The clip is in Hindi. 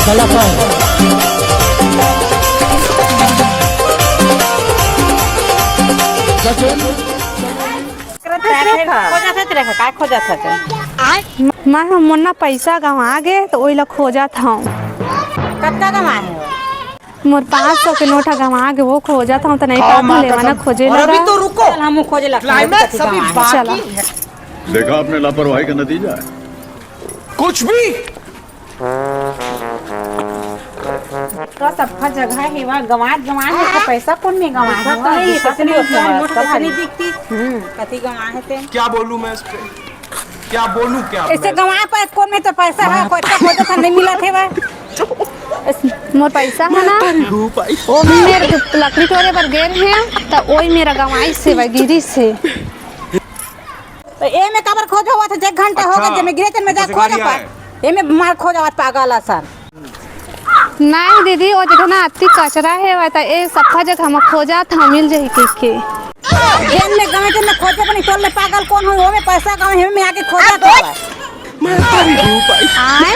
मैं मुन्ना पैसा गंवा गे तो वही खोजत हूँ। कत्ता गंवा मोर 500 के नोट गंवा गे वो खोजत हूँ तो नहीं पता लेवाना खोजे लगा। अभी तो रुको, हम खोजे लगा। क्लाइमैक्स अभी बाकी है। देखा आपने लापरवाही का नतीजा है। कुछ भी तो सब जगह है वहाँ गंवा का पैसा कौन में गंवा है तो नहीं कसनी होता है नोट कसनी दिखती कति गंवा है ते क्या बोलूं मैं इस पे, क्या बोलूं क्या ऐसे गंवा पर कौन में तो पैसा है कोई तो नहीं मिला थे वह मोर पैसा है ना वो मेरे लकड़ी तोड़े पर गेर है तो वही मेरा गंवाई से गिरी से तो ए में कबर खोजा हुआ था 1 घंटा हो गया जब मैं गिरे में जा खोजा पर ए में मार खोजा हुआ पागल आसान नहीं दीदी वो जगह ना अति कचरा है वह ए सफा जगह हम खोजा था मिल जाही के एन में गंवे में खोजे पर नहीं तोड़ पागल कौन हो वो में पैसा गंवे में आके खोजा तो आए